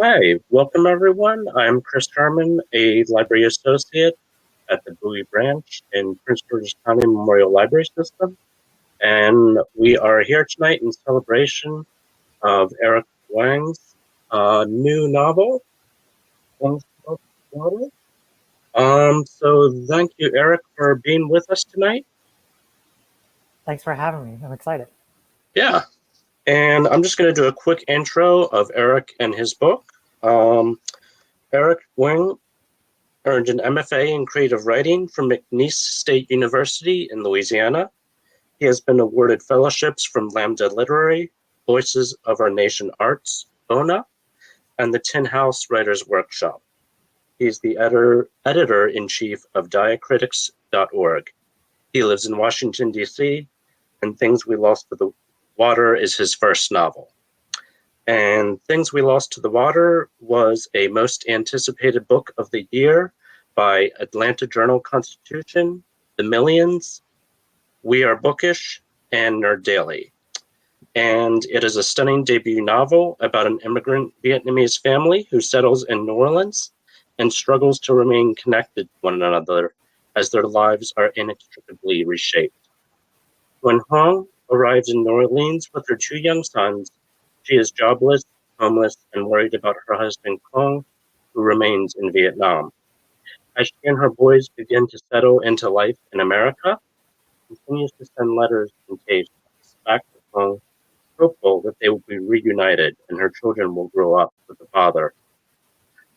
Hi, welcome everyone. I'm Chris Harmon, a library associate at the Bowie branch in Prince George's County Memorial Library System. And we are here tonight in celebration of Eric Wang's new novel, Wang's Daughter. So thank you, Eric, for being with us tonight. Thanks for having me. I'm excited. Yeah. And I'm just going to do a quick intro of Eric and his book. Eric Wang earned an MFA in creative writing from McNeese State University in Louisiana. He has been awarded fellowships from Lambda Literary, Voices of Our Nation Arts, BONA, and the Tin House Writers Workshop. He's the editor-in-chief of Diacritics.org. He lives in Washington, D.C., and Things We Lost to the Water is his first novel. And Things We Lost to the Water was a most anticipated book of the year by Atlanta Journal-Constitution, The Millions, We Are Bookish, and Nerd Daily. And it is a stunning debut novel about an immigrant Vietnamese family who settles in New Orleans and struggles to remain connected to one another as their lives are inextricably reshaped. When Huong arrives in New Orleans with her two young sons, she is jobless, homeless, and worried about her husband Cong, who remains in Vietnam. As she and her boys begin to settle into life in America, she continues to send letters and tapes back to Cong, hopeful that they will be reunited and her children will grow up with a father.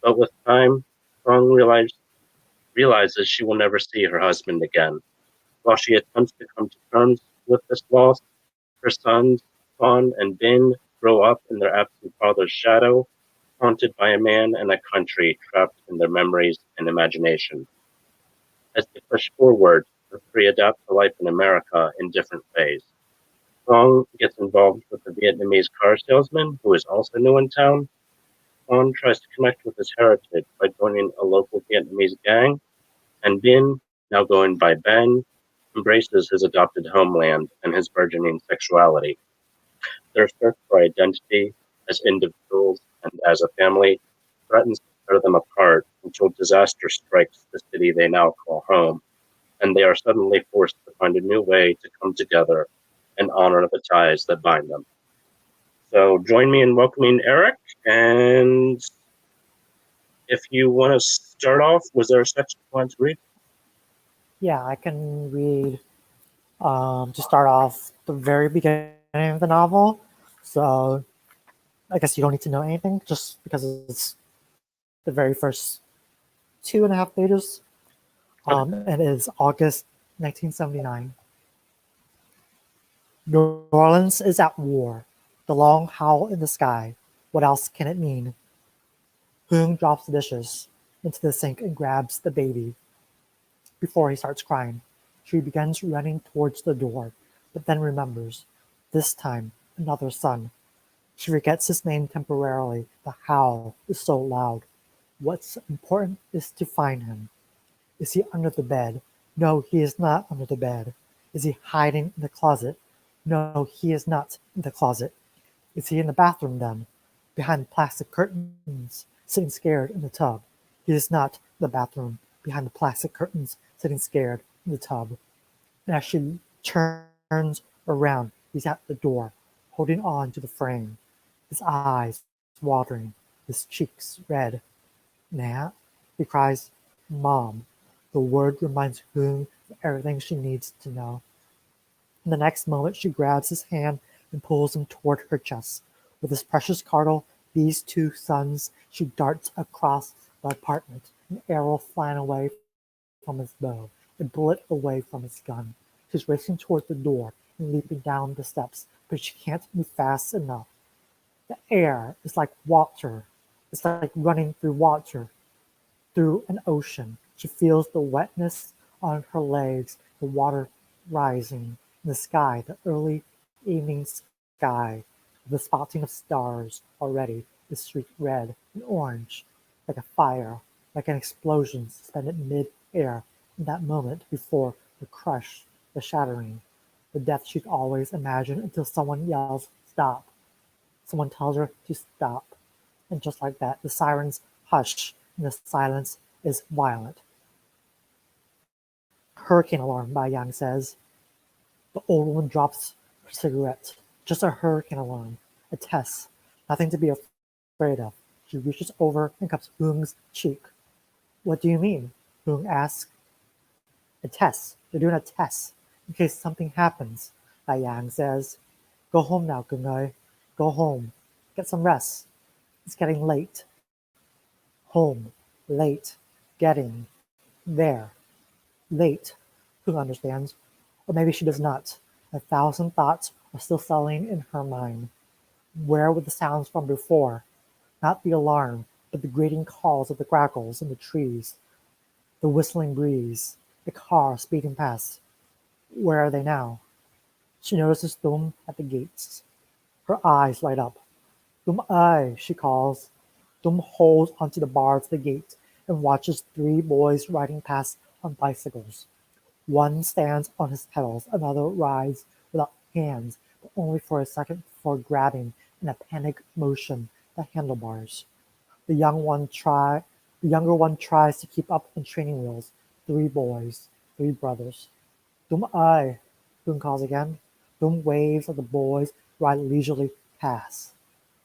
But with time, Cong realizes she will never see her husband again. While she attempts to come to terms with this loss, her sons, Tuan and Binh, grow up in their absent father's shadow, haunted by a man and a country trapped in their memories and imagination. As they push forward, the three adapt to life in America in different ways. Cong gets involved with a Vietnamese car salesman who is also new in town. Tuan tries to connect with his heritage by joining a local Vietnamese gang, and Binh, now going by Ben, embraces his adopted homeland and his burgeoning sexuality. Their search for identity as individuals and as a family threatens to tear them apart until disaster strikes the city they now call home, and they are suddenly forced to find a new way to come together and honor the ties that bind them. So join me in welcoming Eric, and if you want to start off, was there a section you wanted to read? Yeah, I can read to start off the very beginning of the novel. So I guess you don't need to know anything just because it's the very first 2.5 pages. And it is August 1979. New Orleans is at war. The long howl in the sky. What else can it mean? Huong drops the dishes into the sink and grabs the baby. Before he starts crying, she begins running towards the door, but then remembers, this time, another son. She forgets his name temporarily. The howl is so loud. What's important is to find him. Is he under the bed? No, he is not under the bed. Is he hiding in the closet? No, he is not in the closet. Is he in the bathroom then? Behind plastic curtains, sitting scared in the tub. He is not in the bathroom, behind the plastic curtains, sitting scared in the tub. And as she turns around, he's at the door, holding on to the frame, his eyes watering, his cheeks red. Nat, he cries, Mom. The word reminds Huong of everything she needs to know. In the next moment, she grabs his hand and pulls him toward her chest. With his precious Cardinal, these two sons, she darts across the apartment, an arrow flying away from his bow, a bullet away from his gun. She's racing toward the door and leaping down the steps, but she can't move fast enough. The air is like water. It's like running through water, through an ocean. She feels the wetness on her legs, the water rising in the sky, the early evening sky, the spotting of stars already is streaked red and orange, like a fire, like an explosion suspended mid-air in that moment before the crush, the shattering, the death she'd always imagined until someone yells, stop. Someone tells her to stop. And just like that, the sirens hush, and the silence is violent. Hurricane alarm, Bai Yang says. The old woman drops her cigarette. Just a hurricane alarm. A test. Nothing to be afraid of. She reaches over and cups Huong's cheek. What do you mean? Huong asks. A test. They're doing a test. In case something happens, Bai Yang says. Go home now, Gung. Go home. Get some rest. It's getting late. Home. Late. Getting. There. Late. Huong understands. Or maybe she does not. 1,000 thoughts are still settling in her mind. Where were the sounds from before? Not the alarm, but the grating calls of the grackles in the trees, the whistling breeze, the car speeding past. Where are they now? She notices Dum at the gates. Her eyes light up. Dum Ai, she calls. Dum holds onto the bars of the gate and watches 3 boys riding past on bicycles. One stands on his pedals, another rides without hands, but only for a second before grabbing in a panic motion the handlebars. The younger one tries to keep up on training wheels. 3 boys, 3 brothers. Dum Ai, Dum calls again. Dum waves as the boys ride leisurely past.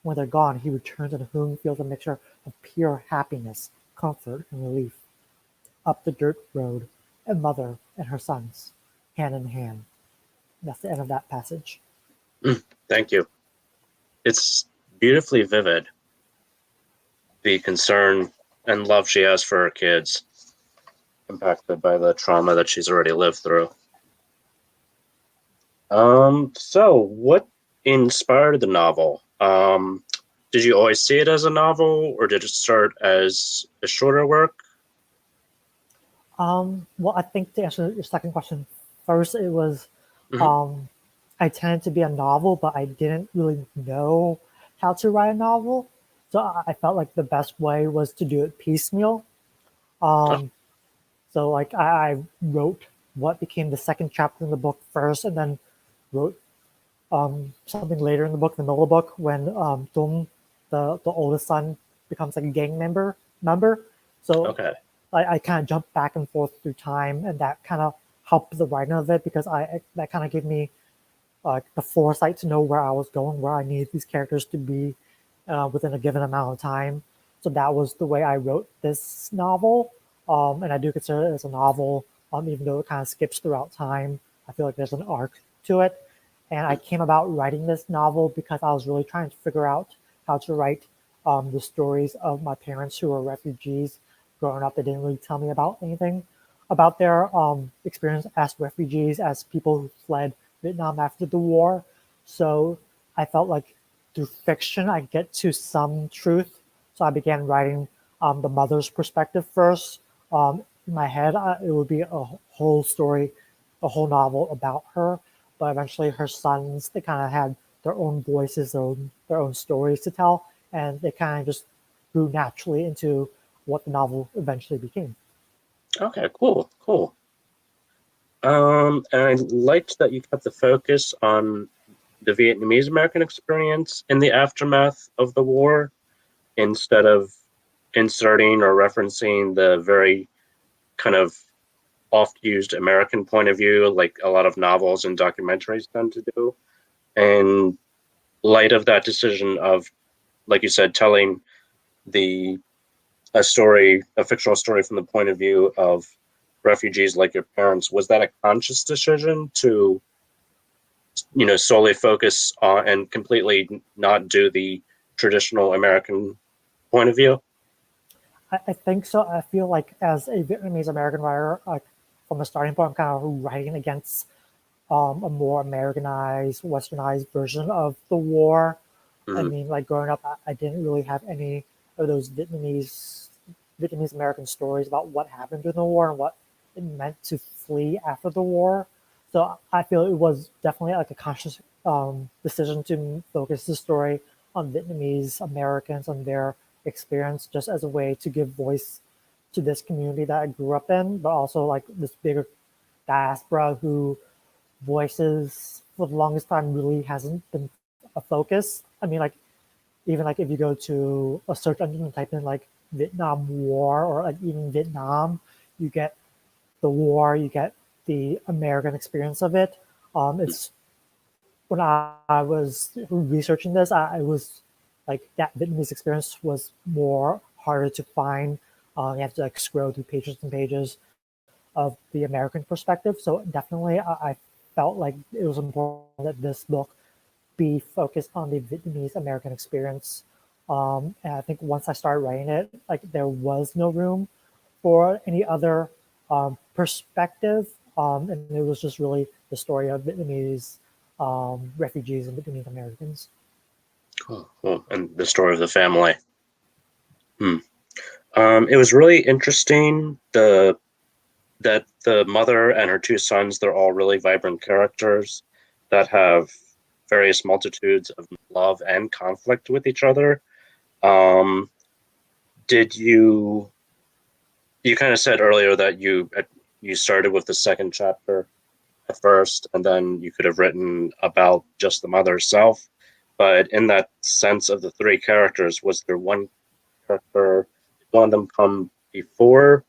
When they're gone, he returns and Huong feels a mixture of pure happiness, comfort, and relief. Up the dirt road, and mother and her sons, hand in hand. That's the end of that passage. Thank you. It's beautifully vivid, the concern and love she has for her kids, impacted by the trauma that she's already lived through. So what inspired the novel? Did you always see it as a novel, or did it start as a shorter work? Well, I think to answer your second question first, it was I tended to be a novel, but I didn't really know how to write a novel. So I felt like the best way was to do it piecemeal. So like I wrote what became the second chapter in the book first, and then wrote something later in the book, the middle of the book, when Dong, the oldest son, becomes like a gang member. So Okay. I kind of jumped back and forth through time, and that kind of helped the writing of it because that kind of gave me the foresight to know where I was going, where I needed these characters to be within a given amount of time. So that was the way I wrote this novel, and I do consider it as a novel, even though it kind of skips throughout time. I feel like there's an arc to it, and I came about writing this novel because I was really trying to figure out how to write the stories of my parents who were refugees growing up. They didn't really tell me about anything about their experience as refugees, as people who fled Vietnam after the war. So I felt like through fiction, I get to some truth. So I began writing the mother's perspective first. In my head, it would be a whole story, a whole novel about her. But eventually, her sons, they kind of had their own voices, their own stories to tell, and they kind of just grew naturally into what the novel eventually became. Okay, cool. And I liked that you kept the focus on the Vietnamese American experience in the aftermath of the war instead of inserting or referencing the very kind of oft used American point of view, like a lot of novels and documentaries tend to do. And light of that decision of, like you said, telling a fictional story from the point of view of refugees like your parents, was that a conscious decision to, solely focus on and completely not do the traditional American point of view? I think so. I feel like as a Vietnamese American writer, like from the starting point, I'm kind of writing against a more Americanized, westernized version of the war. I mean, like growing up, I didn't really have any of those Vietnamese American stories about what happened during the war and what it meant to flee after the war. So I feel it was definitely like a conscious decision to focus the story on Vietnamese Americans and their experience, just as a way to give voice to this community that I grew up in, but also like this bigger diaspora who voices for the longest time really hasn't been a focus. I mean, like even like if you go to a search engine and type in like Vietnam War or like even Vietnam, you get the war, you get the American experience of it. It's when I was researching this, I was like that Vietnamese experience was more harder to find. You have to like scroll through pages and pages of the American perspective. So definitely, I felt like it was important that this book be focused on the Vietnamese American experience. And I think once I started writing it, like there was no room for any other perspective, and it was just really the story of Vietnamese refugees and Vietnamese Americans. Cool. And the story of the family. It was really interesting. That the mother and her two sons, they're all really vibrant characters that have various multitudes of love and conflict with each other. Did you kind of said earlier that you started with the second chapter at first, and then you could have written about just the mother herself. But in that sense of the three characters, was there one character, did one of them come before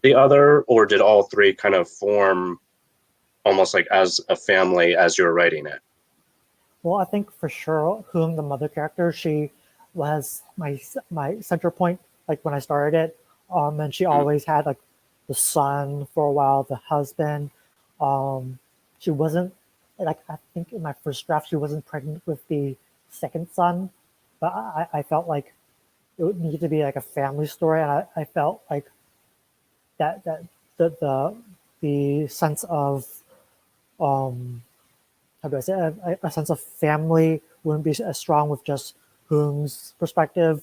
the other, or did all three kind of form almost like as a family as you were writing it? Well, I think for sure, Huong, the mother character, she was my center point. Like when I started it, and she always had like the son for a while, the husband. She wasn't like I think in my first draft she wasn't pregnant with the second son, but I felt like it would need to be like a family story, and I felt like that the sense of um how do I say a sense of family wouldn't be as strong with just Hoong's perspective.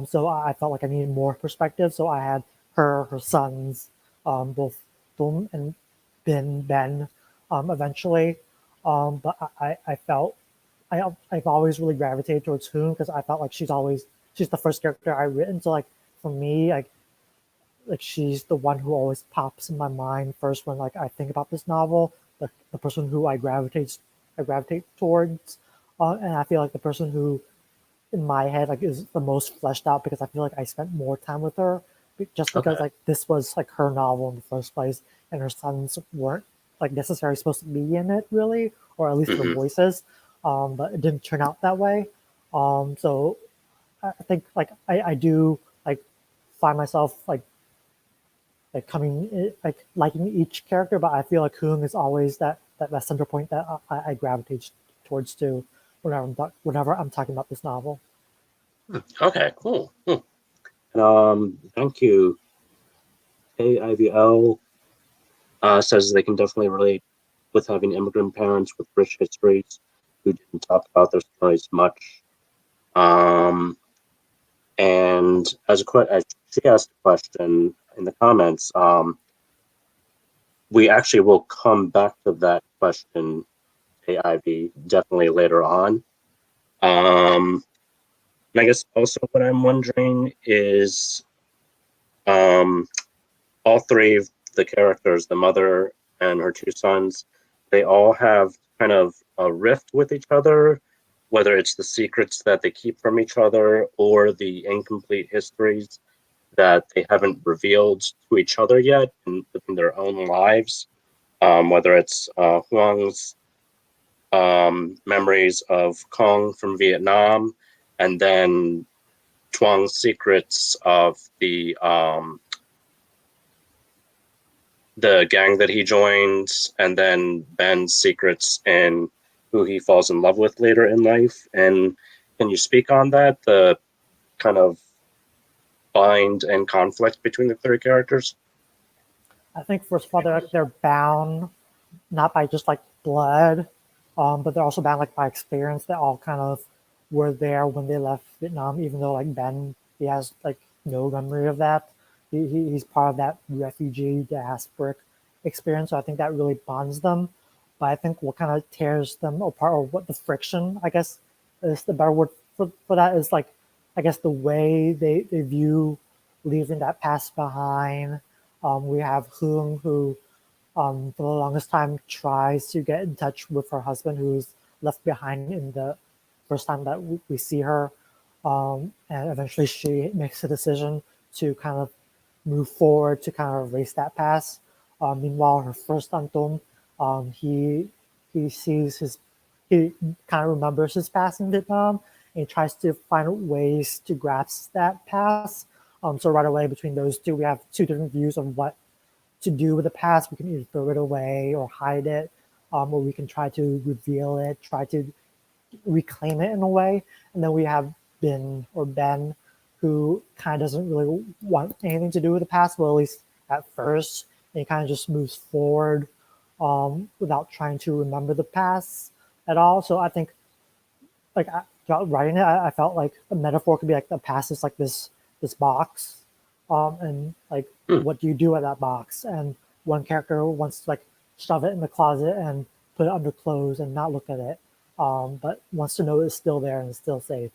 So I felt like I needed more perspective. So I had her sons, both Tuan and Ben, eventually. But I felt I've always really gravitated towards Hoong because I felt like she's the first character I written. So like for me, like she's the one who always pops in my mind first when like I think about this novel. The person who I gravitate towards, and I feel like the person who in my head like is the most fleshed out because I feel like I spent more time with her just because Okay. like this was like her novel in the first place, and her sons weren't like necessarily supposed to be in it really, or at least their Mm-hmm. voices, but it didn't turn out that way. So I think like I do like find myself like coming like liking each character, but I feel like Huong is always that center point that I gravitate towards too whenever I'm talking about this novel. Okay, cool. Thank you. AIVL says they can definitely relate with having immigrant parents with rich histories who didn't talk about their stories much. Um, and as she asked a question in the comments, we actually will come back to that question, AIV, definitely later on. And I guess also what I'm wondering is um, all three of the characters, the mother and her two sons, they all have kind of a rift with each other, whether it's the secrets that they keep from each other or the incomplete histories that they haven't revealed to each other yet within their own lives, whether it's Huang's memories of Cong from Vietnam, and then Tuang's secrets of the gang that he joins, and then Ben's secrets and who he falls in love with later in life. And can you speak on that? The kind of bind and conflict between the three characters? I think first of all they're bound not by just like blood, but they're also bound like by experience. They all kind of were there when they left Vietnam, even though like Ben he has like no memory of that. He's part of that refugee diasporic experience. So I think that really bonds them. But I think what kind of tears them apart, or what the friction, I guess, is the better word for that, is like, I guess, the way they view leaving that past behind. We have Huong, who for the longest time tries to get in touch with her husband who's left behind in the first time that we see her. And eventually she makes a decision to kind of move forward to kind of erase that past. Meanwhile, her first Anton, he sees he kind of remembers his past in Vietnam and he tries to find ways to grasp that past. So right away between those two, we have two different views of what to do with the past. We can either throw it away or hide it, or we can try to reveal it, try to reclaim it in a way. And then we have Ben, who kind of doesn't really want anything to do with the past, well, at least at first. And he kind of just moves forward without trying to remember the past at all. So I think, like, throughout writing it, I felt like a metaphor could be like the past is like this box, and like what do you do with that box? And one character wants to like shove it in the closet and put it under clothes and not look at it, but wants to know it's still there and it's still safe.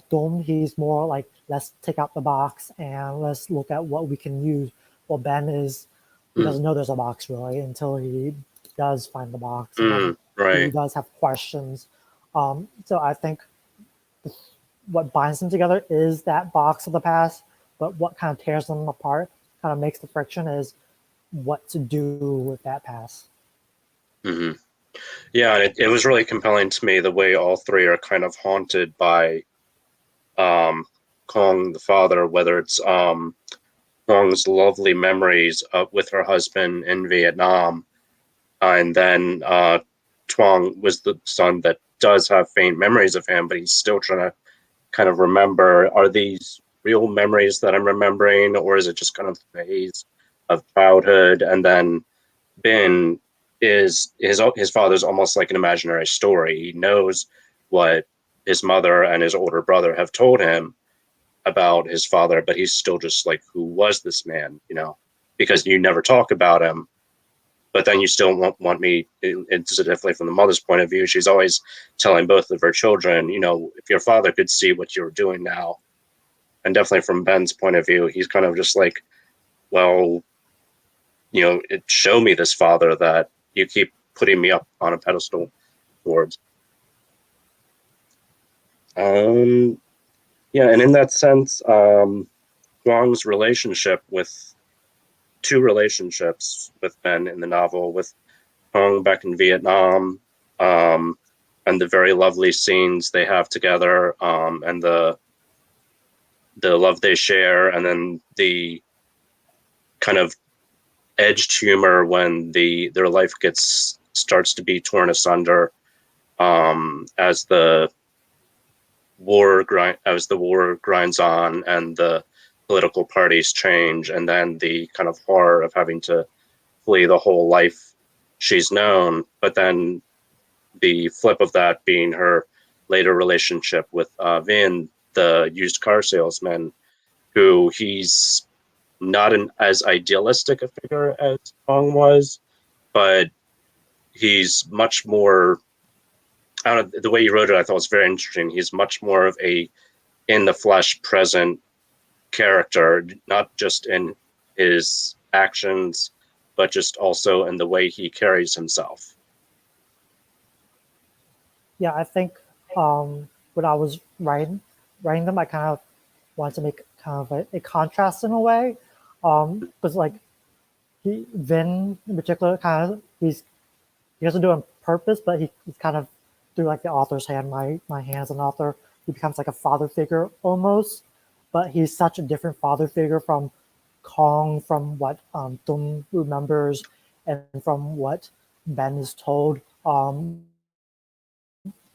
Dom, he's more like, let's take out the box and let's look at what we can use. Well, Ben is, he doesn't know there's a box really until he does find the box, and then he does have questions. So I think what binds them together is that box of the past, but what kind of tears them apart, kind of makes the friction, is what to do with that past. Mm-hmm. Yeah, and it was really compelling to me the way all three are kind of haunted by Cong, the father, whether it's Huong's lovely memories with her husband in Vietnam, and then Tuan was the son that does have faint memories of him, but he's still trying to kind of remember, are these real memories that I'm remembering, or is it just kind of the haze of childhood? And then Binh is his father's almost like an imaginary story. He knows what his mother and his older brother have told him about his father, but he's still just like, who was this man, because you never talk about him. But then you still want me, it's definitely from the mother's point of view, she's always telling both of her children, if your father could see what you're doing now. And definitely from Ben's point of view, he's kind of just like, well, show me this father that you keep putting me up on a pedestal towards. Yeah, and in that sense, Huong's relationship with two relationships with Ben in the novel, with Cong back in Vietnam, and the very lovely scenes they have together, and the love they share, and then the kind of edged humor when their life starts to be torn asunder, as the war grinds on and the political parties change, and then the kind of horror of having to flee the whole life she's known. But then the flip of that being her later relationship with Nguyen, the used car salesman, who he's not as idealistic a figure as Cong was, but he's much more, I don't know, the way you wrote it, I thought was very interesting. He's much more of a in the flesh present character, not just in his actions, but just also in the way he carries himself. Yeah, I think when I was writing them, I kind of wanted to make kind of a contrast in a way. But like Vin in particular, kind of he doesn't do it on purpose, but he's kind of through like the author's hand. My hand as an author, he becomes like a father figure almost, but he's such a different father figure from Cong, from what Tung remembers, and from what Ben is told.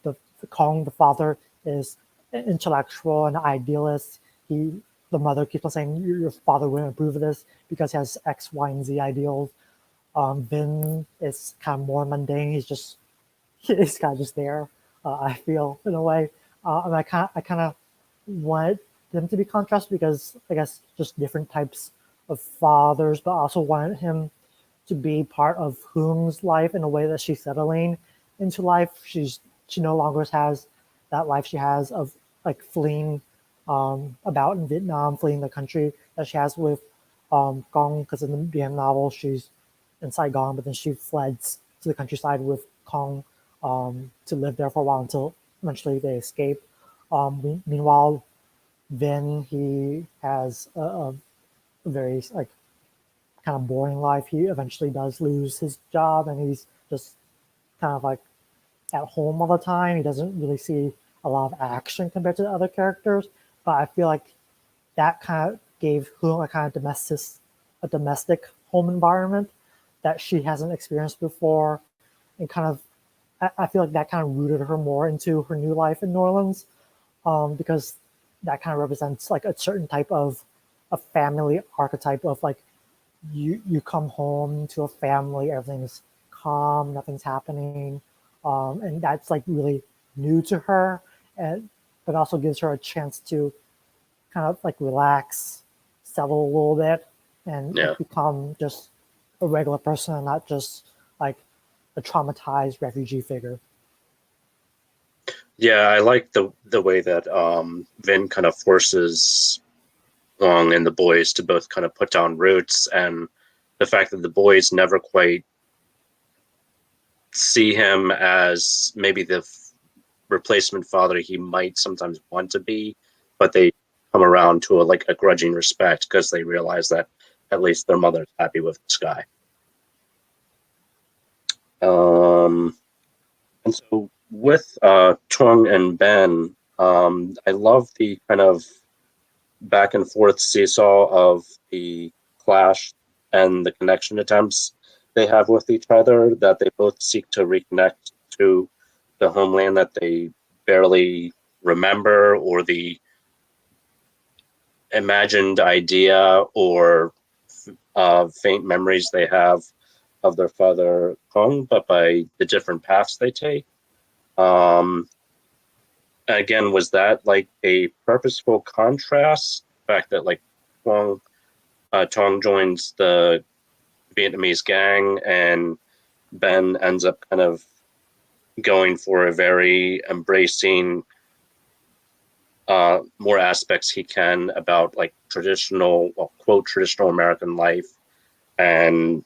The Cong, the father, is intellectual and idealist. The mother keeps on saying your father wouldn't approve of this because he has X, Y, and Z ideals. Vin is kind of more mundane. He's kind of just there. I feel in a way, and I kind of wanted them to be contrasted because I guess just different types of fathers, but I also wanted him to be part of Huong's life in a way that she's settling into life. She no longer has that life she has of like fleeing about in Vietnam, fleeing the country that she has with Cong, because in the beginning novel she's in Saigon, but then she fled to the countryside with Cong to live there for a while until eventually they escape. Meanwhile, Vin, he has a very like kind of boring life. He eventually does lose his job, and he's just kind of like at home all the time. He doesn't really see a lot of action compared to the other characters. But I feel like that kind of gave Huong a kind of domestic home environment that she hasn't experienced before, and kind of I feel like that kind of rooted her more into her new life in New Orleans, because that kind of represents like a certain type of a family archetype of like you come home to a family, everything's calm, nothing's happening, and that's like really new to her, and but also gives her a chance to kind of like relax, settle a little bit, and Yeah. like, become just a regular person and not just like a traumatized refugee figure. Yeah, I like the way that Vin kind of forces Huong and the boys to both kind of put down roots, and the fact that the boys never quite see him as maybe the replacement father he might sometimes want to be, but they come around to a grudging respect because they realize that at least their mother's happy with this guy. And so with Tuan and Binh, I love the kind of back and forth seesaw of the clash and the connection attempts they have with each other, that they both seek to reconnect to the homeland that they barely remember, or the imagined idea or faint memories they have of their father Cong, but by the different paths they take. Um, again, was that like a purposeful contrast? The fact that like Huong Tong joins the Vietnamese gang, and Ben ends up kind of going for a very embracing more aspects he can about like traditional, well, quote, traditional American life and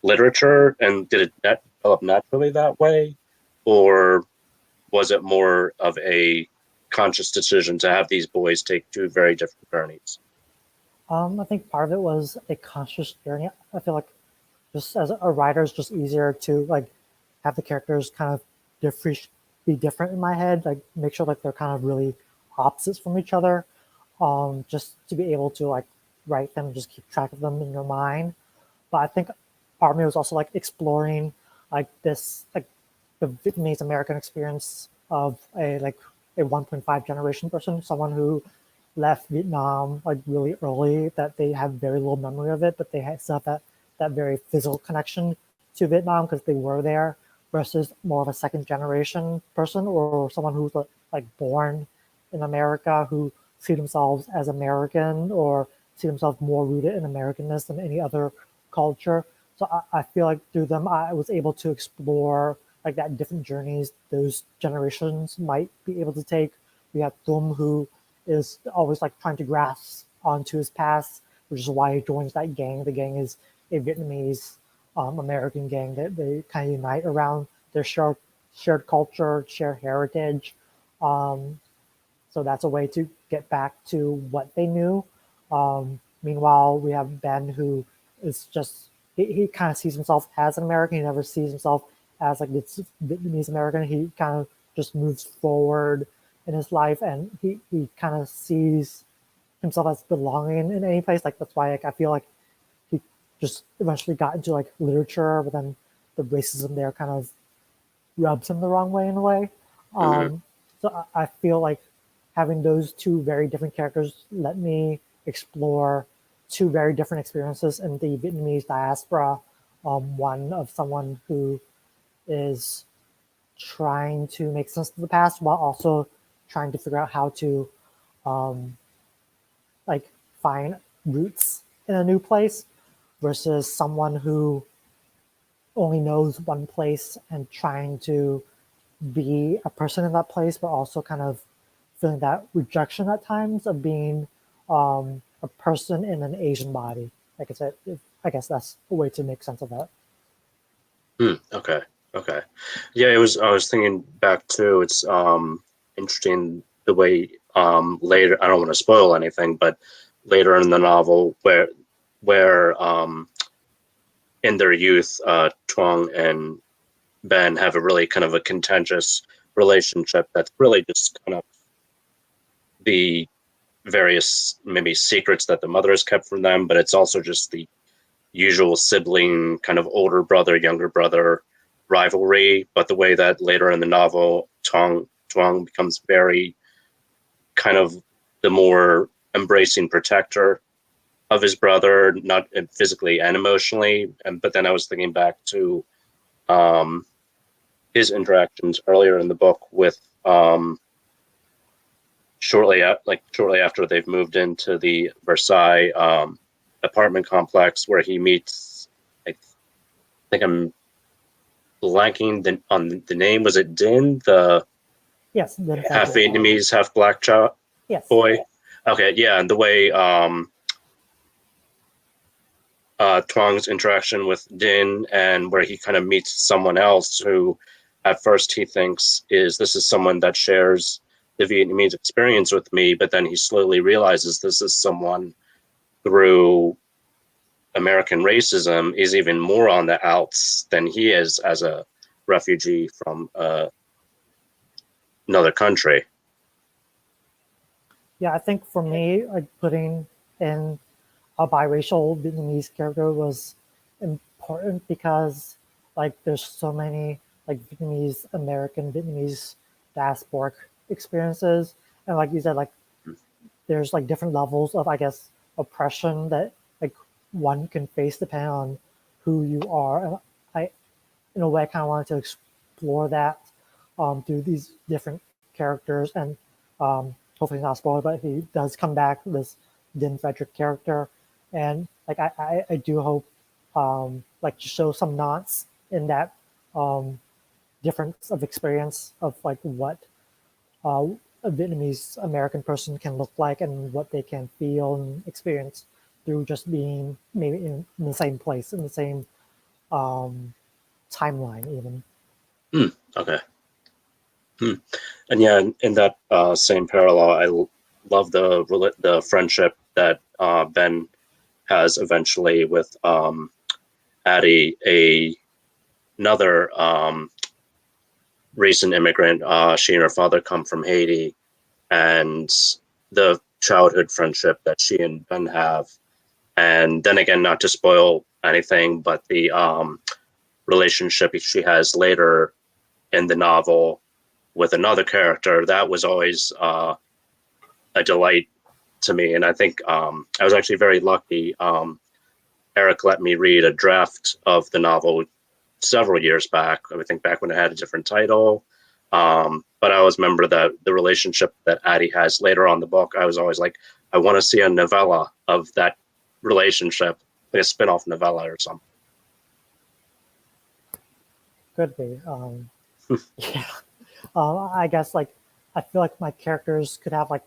literature. And did it develop naturally that way? Or was it more of a conscious decision to have these boys take two very different journeys? I think part of it was a conscious journey. I feel like just as a writer, it's just easier to like have the characters kind of be different in my head, like make sure like they're kind of really opposites from each other, just to be able to like write them and just keep track of them in your mind. But I think part of me was also like exploring like this like the Vietnamese American experience of a 1.5 generation person, someone who left Vietnam like really early, that they have very little memory of it, but they still have that very physical connection to Vietnam because they were there, versus more of a second generation person or someone who's like born in America, who see themselves as American or see themselves more rooted in Americanness than any other culture. So I feel like through them, I was able to explore like that different journeys those generations might be able to take. We have Thum, who is always like trying to grasp onto his past, which is why he joins that gang. The gang is a Vietnamese American gang that they kind of unite around their shared culture, shared heritage. Um, so that's a way to get back to what they knew. Meanwhile, we have Ben, who is just he kind of sees himself as an American. He never sees himself as like this Vietnamese American. He kind of just moves forward in his life, and he kind of sees himself as belonging in any place. Like that's why like I feel like he just eventually got into like literature, but then the racism there kind of rubs him the wrong way in a way. Mm-hmm. So I feel like having those two very different characters let me explore two very different experiences in the Vietnamese diaspora. One of someone who is trying to make sense of the past while also trying to figure out how to um, like find roots in a new place, versus someone who only knows one place and trying to be a person in that place, but also kind of feeling that rejection at times of being a person in an Asian body. Like I said, I guess that's a way to make sense of that. Okay. Okay. Yeah, it was. I was thinking back too. It's interesting the way later, I don't want to spoil anything, but later in the novel where in their youth, Tuan and Binh have a really kind of a contentious relationship that's really just kind of the various maybe secrets that the mother has kept from them, but it's also just the usual sibling kind of older brother, younger brother rivalry. But the way that later in the novel, Tuan becomes very kind of the more embracing protector of his brother, not physically and emotionally. But then I was thinking back to his interactions earlier in the book with shortly after they've moved into the Versailles apartment complex, where he meets, I think I'm blanking on the name. Was it Din, the Yes, half Vietnamese, half black child boy? Okay, yeah, and the way Tuang's interaction with Din, and where he kind of meets someone else who at first he thinks this is someone that shares the Vietnamese experience with me, but then he slowly realizes this is someone through American racism is even more on the outs than he is as a refugee from another country. Yeah, I think for me, like putting in a biracial Vietnamese character was important because like there's so many like Vietnamese American Vietnamese diasporic experiences, and like you said, like there's like different levels of, I guess, oppression that like one can face depending on who you are. And I, in a way, I kind of wanted to explore that through these different characters, and hopefully not spoiled, but he does come back, this Din Frederick character, and like I do hope like to show some nuance in that difference of experience of like what a Vietnamese American person can look like and what they can feel and experience through just being maybe in the same place, in the same timeline even. Okay. And yeah, in that same parallel, I love the friendship that Ben has eventually with Addie, another recent immigrant. She and her father come from Haiti, and the childhood friendship that she and Ben have. And then again, not to spoil anything, but the relationship she has later in the novel with another character, that was always a delight to me. And I think I was actually very lucky. Eric let me read a draft of the novel several years back. I think back when it had a different title. But I always remember that the relationship that Addie has later on in the book, I was always like, I want to see a novella of that relationship, like a spin-off novella or something. Could be. Yeah. I guess like I feel like my characters could have like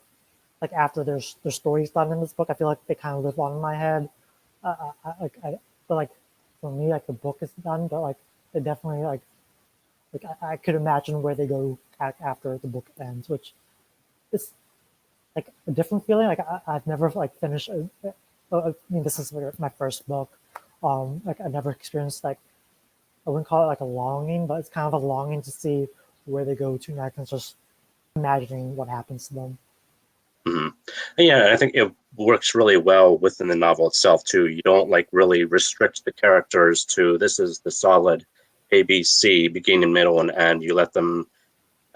after their stories done in this book, I feel like they kind of live on in my head. I feel like for me, like the book is done, but like it definitely like I could imagine where they go after the book ends, which is like a different feeling. Like I've never like finished. I mean, this is my first book. Like I never experienced like I wouldn't call it like a longing, but it's kind of a longing to see where they go to next and just imagining what happens to them. Mm-hmm. Yeah, I think it works really well within the novel itself too. You don't like really restrict the characters to this is the solid ABC, beginning, middle, and end. You let them,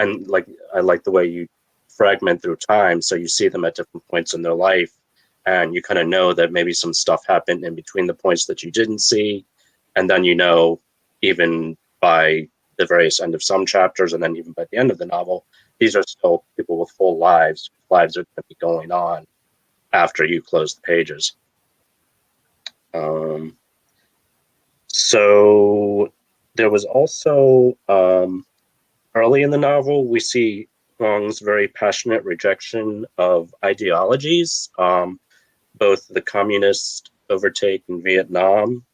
and like I like the way you fragment through time, so you see them at different points in their life, and you kind of know that maybe some stuff happened in between the points that you didn't see, and then you know even by the various end of some chapters, and then even by the end of the novel, these are still people with full lives. Lives are going to be going on after you close the pages. So there was also early in the novel, we see Huong's very passionate rejection of ideologies, both the communist overtake in Vietnam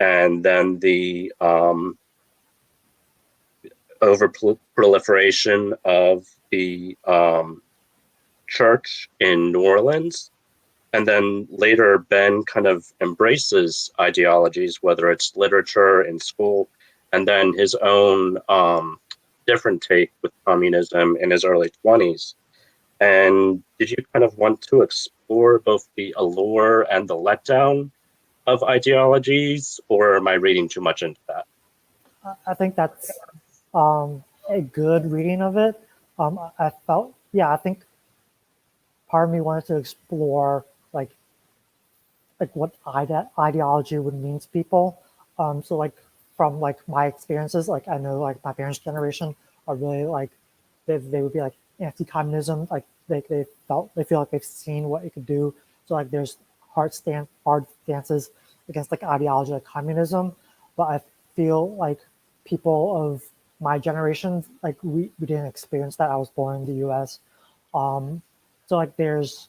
and then the over proliferation of the church in New Orleans. And then later, Ben kind of embraces ideologies, whether it's literature in school, and then his own different take with communism in his early 20s. And did you kind of want to explore both the allure and the letdown of ideologies, or am I reading too much into that? I think that's a good reading of it. I felt, yeah, I think part of me wanted to explore like what ideology would mean to people. So like from like my experiences, like I know like my parents' generation are really like they would be like anti-communism, like they feel like they've seen what it could do. So like there's hard stances against like ideology like communism, but I feel like people of my generation, like we didn't experience that. I was born in the U.S. So like there's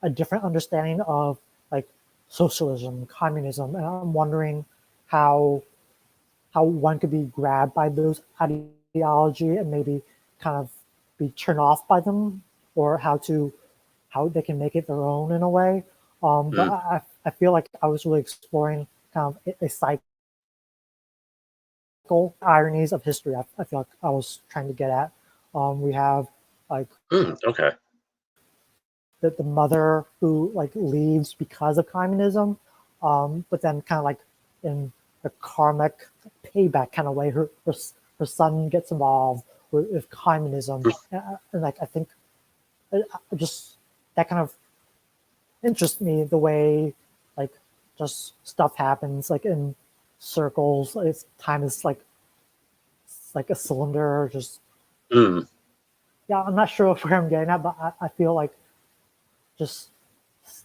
a different understanding of like socialism, communism, and I'm wondering how one could be grabbed by those ideology and maybe kind of be turned off by them, or how they can make it their own in a way. But I feel like I was really exploring kind of a cycle ironies of history. I feel like I was trying to get at. We have like Okay. the mother who like leaves because of communism, but then kind of like in the karmic payback kind of way, her son gets involved with communism, and like I think just that kind of interests me the way like just stuff happens like in circles. It's time is like a cylinder. Just Mm, yeah, I'm not sure where I'm getting at, but I feel like just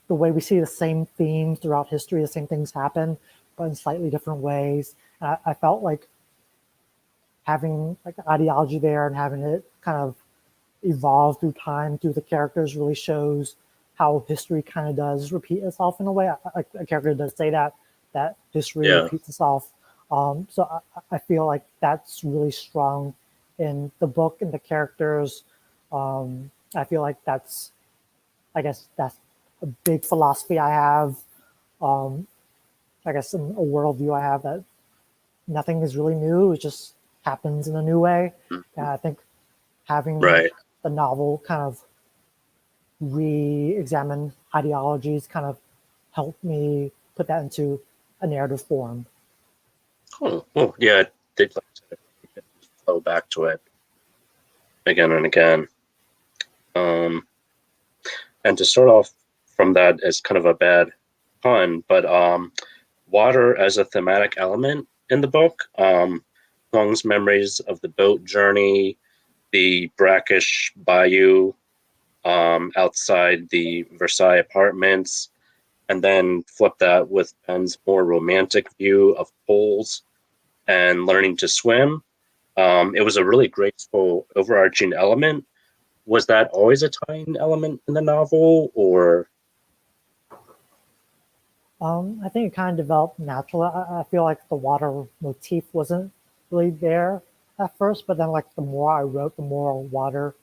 the way we see the same themes throughout history, the same things happen, but in slightly different ways. And I felt like having like the ideology there and having it kind of evolve through time through the characters really shows how history kind of does repeat itself in a way. A character does say that history yeah. repeats itself. So I feel like that's really strong in the book and the characters. I feel like I guess that's a big philosophy I have. Um, I guess in a worldview I have that nothing is really new; it just happens in a new way. And I think having Right. the novel kind of re-examine ideologies kind of helped me put that into a narrative form. Oh, yeah. They'd like to flow back to it again and again. Um, and to start off from that as kind of a bad pun, but water as a thematic element in the book. Huong's memories of the boat journey, the brackish bayou outside the Versailles apartments, and then flip that with Ben's more romantic view of poles and learning to swim. It was a really graceful overarching element. Was that always a tying element in the novel, or? I think it kind of developed naturally. I feel like the water motif wasn't really there at first, but then like the more I wrote, the more water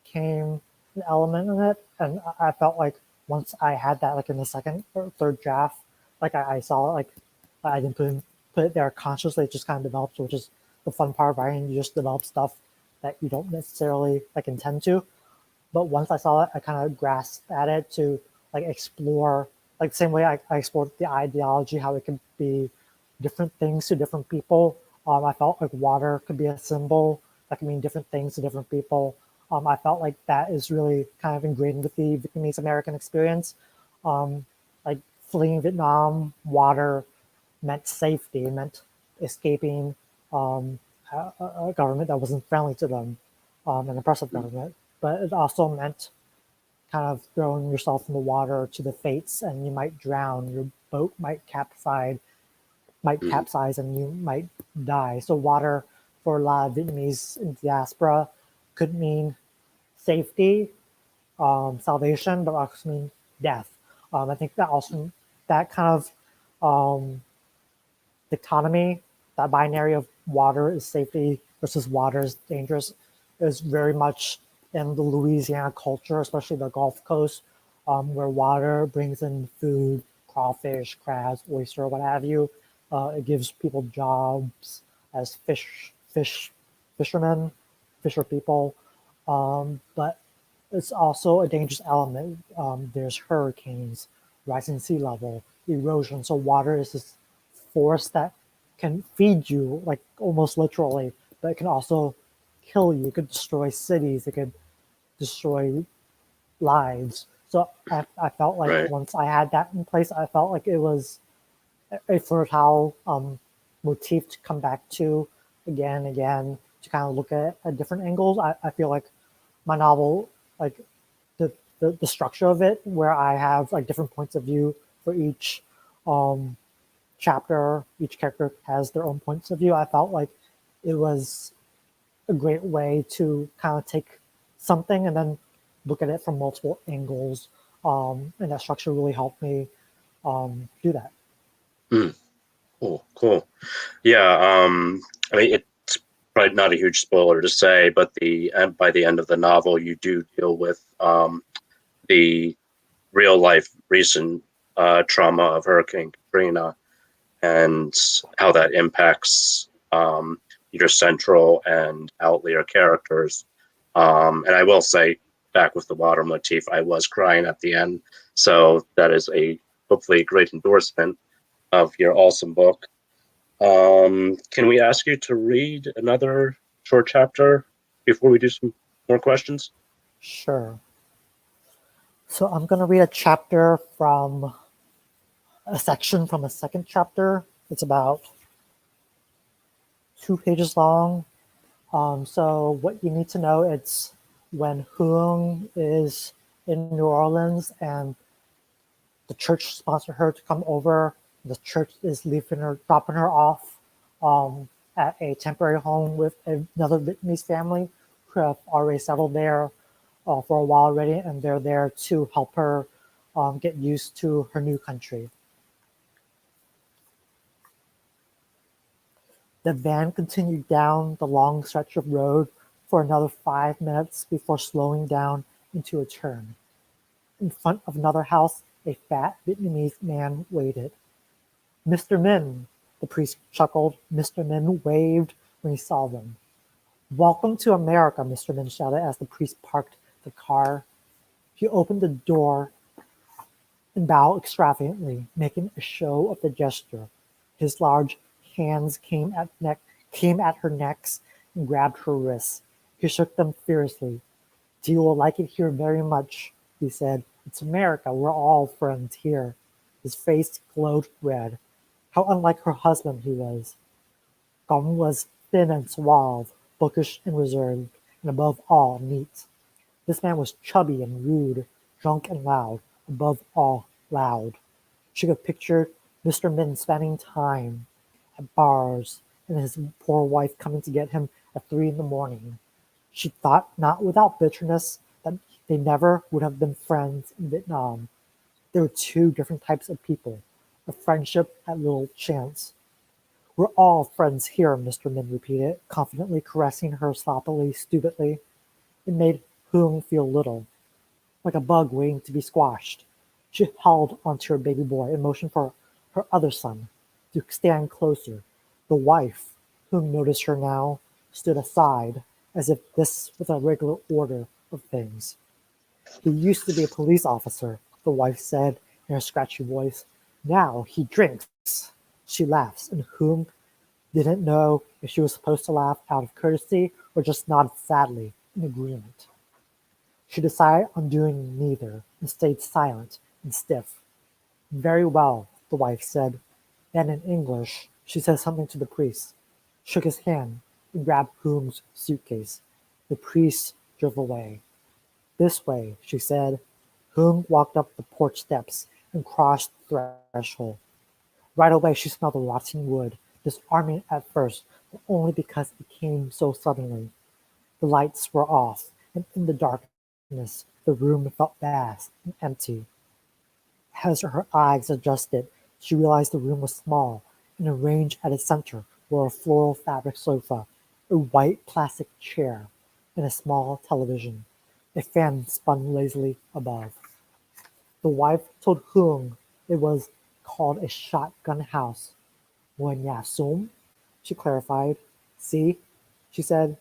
became an element in it, and I felt like once I had that like in the second or third draft, like I saw it, like I didn't put it there consciously. It just kind of developed, which is the fun part of writing. You just develop stuff that you don't necessarily like intend to. But once I saw it, I kind of grasped at it to like explore, like the same way I explored the ideology, how it could be different things to different people. I felt like water could be a symbol that can mean different things to different people. I felt like that is really kind of ingrained with the Vietnamese American experience. Like fleeing Vietnam, water meant safety, it meant escaping um, a government that wasn't friendly to them, an oppressive government. But it also meant kind of throwing yourself in the water to the fates, and you might drown. Your boat might capsize, and you might die. So water for a lot of Vietnamese in diaspora could mean safety, salvation, but also mean death. I think that kind of um, dichotomy, that binary of water is safety versus water is dangerous, is very much in the Louisiana culture, especially the Gulf Coast, where water brings in food, crawfish, crabs, oyster, what have you. It gives people jobs as fishermen, fisher people. But it's also a dangerous element. There's hurricanes, rising sea level, erosion. So water is this force that can feed you, like almost literally, but it can also kill you. It could destroy cities. It could destroy lives. So I felt like Right. once I had that in place, I felt like it was a fertile motif to come back to again and again to kind of look at different angles. I feel like my novel, like the, the structure of it, where I have like different points of view for each um, chapter, each character has their own points of view. I felt like it was a great way to kind of take something and then look at it from multiple angles. And that structure really helped me do that. Cool. Yeah. I mean, it's probably not a huge spoiler to say, but by the end of the novel, you do deal with the real life recent trauma of Hurricane Katrina and how that impacts your central and outlier characters. And I will say, back with the water motif, I was crying at the end. So that is hopefully a great endorsement of your awesome book. Can we ask you to read another short chapter before we do some more questions? Sure. So I'm going to read a chapter from a section from a second chapter. It's about 2 pages long. So what you need to know, it's when Huong is in New Orleans and the church sponsored her to come over. The church is dropping her off at a temporary home with another Vietnamese family who have already settled there for a while already, and they're there to help her get used to her new country. The van continued down the long stretch of road for another 5 minutes before slowing down into a turn. In front of another house, a fat Vietnamese man waited. "Mr. Min," the priest chuckled. Mr. Min waved when he saw them. "Welcome to America," Mr. Min shouted as the priest parked the car. He opened the door and bowed extravagantly, making a show of the gesture. His large hands came at her necks and grabbed her wrists. He shook them fiercely. "You will like it here very much," he said. "It's America. We're all friends here." His face glowed red. How unlike her husband he was. Cong was thin and suave, bookish and reserved, and above all, neat. This man was chubby and rude, drunk and loud, above all, loud. She could picture Mr. Min spending time at bars and his poor wife coming to get him at 3 in the morning. She thought, not without bitterness, that they never would have been friends in Vietnam. They were two different types of people. A friendship had little chance. "We're all friends here," Mr. Min repeated, confidently caressing her sloppily, stupidly. It made Huong feel little, like a bug waiting to be squashed. She held onto her baby boy and motioned for her other son to stand closer. The wife, whom noticed her now, stood aside, as if this was a regular order of things. "He used to be a police officer," the wife said in her scratchy voice. "Now he drinks." She laughs, and Huong didn't know if she was supposed to laugh out of courtesy or just nodded sadly in agreement. She decided on doing neither and stayed silent and stiff. "Very well," the wife said. Then in English, she said something to the priest, shook his hand, and grabbed Huong's suitcase. The priest drove away. "This way," she said. Huong walked up the porch steps and crossed the threshold. Right away she smelled the rotting wood, disarming at first, but only because it came so suddenly. The lights were off, and in the darkness the room felt vast and empty. As her eyes adjusted, she realized the room was small, and arranged at its center were a floral fabric sofa, a white plastic chair, and a small television. A fan spun lazily above. The wife told Huong it was called a shotgun house. Nguyen Sum, she clarified. See, she said.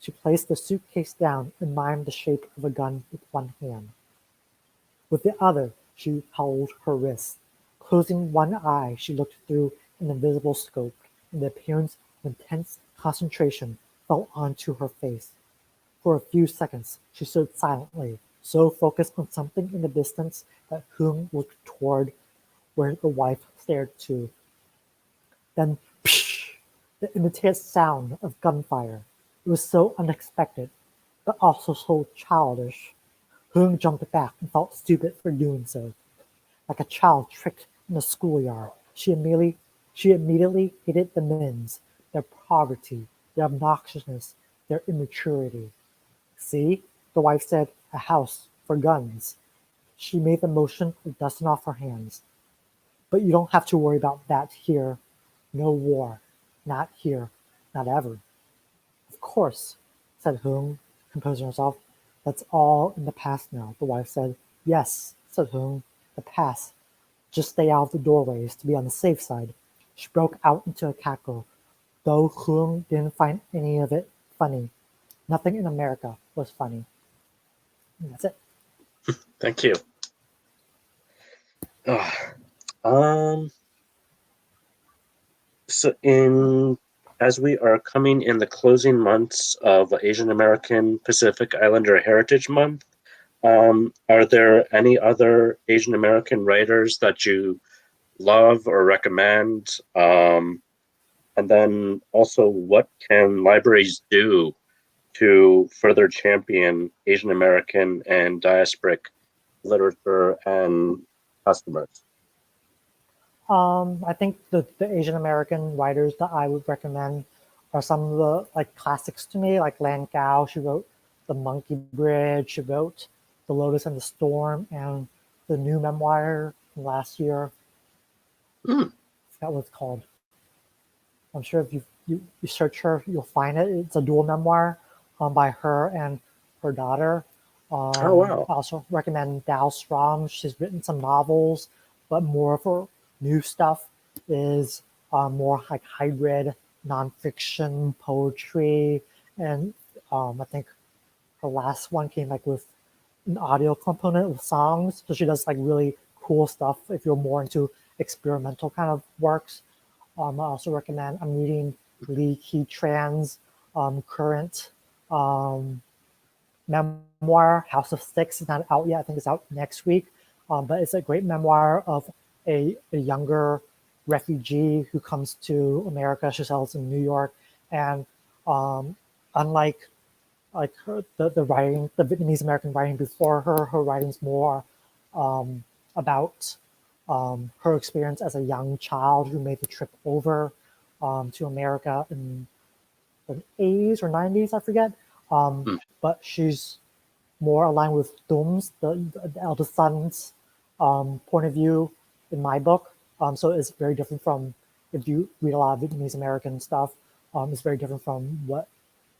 She placed the suitcase down and mimed the shape of a gun with one hand. With the other, she held her wrist. Closing one eye, she looked through an invisible scope, and the appearance of intense concentration fell onto her face. For a few seconds, she stood silently, so focused on something in the distance that Huong looked toward where the wife stared too. Then, psh, the imitated sound of gunfire. It was so unexpected, but also so childish. Huong jumped back and felt stupid for doing so. Like a child tricked in a schoolyard, she immediately hated the Mins, their poverty, their obnoxiousness, their immaturity. See, the wife said, a house for guns. She made the motion of dusting off her hands. But you don't have to worry about that here. No war. Not here. Not ever. Of course, said Huong, composing herself. That's all in the past now, the wife said. Yes, said Huong, the past. Just stay out of the doorways to be on the safe side. She broke out into a cackle, though Huong didn't find any of it funny. Nothing in America was funny. And that's it. Thank you. Um, so as we are coming in the closing months of Asian American Pacific Islander Heritage Month, are there any other Asian American writers that you love or recommend? And then also, what can libraries do to further champion Asian American and diasporic literature and customers? I think the Asian American writers that I would recommend are some of the like classics to me, like Lan Gao. She wrote The Monkey Bridge. She wrote The Lotus and the Storm, and the new memoir from last year. Mm. I forgot what it's called. I'm sure if you search her, you'll find it. It's a dual memoir by her and her daughter. Oh, wow. I also recommend Dao Strom. She's written some novels, but more of her new stuff is more like hybrid nonfiction poetry, and I think her last one came like with an audio component with songs. So she does like really cool stuff if you're more into experimental kind of works. I also recommend. I'm reading Lee Ki Tran's current memoir, House of Six. It's not out yet. I think it's out next week. But it's a great memoir of a younger refugee who comes to America. She settles in New York, and unlike the writing, the Vietnamese American writing before her, her writing's more about her experience as a young child who made the trip over to America in the 80s or 90s, I forget. But she's more aligned with Dum's, the eldest son's point of view in my book. So it's very different from, if you read a lot of Vietnamese American stuff, it's very different from what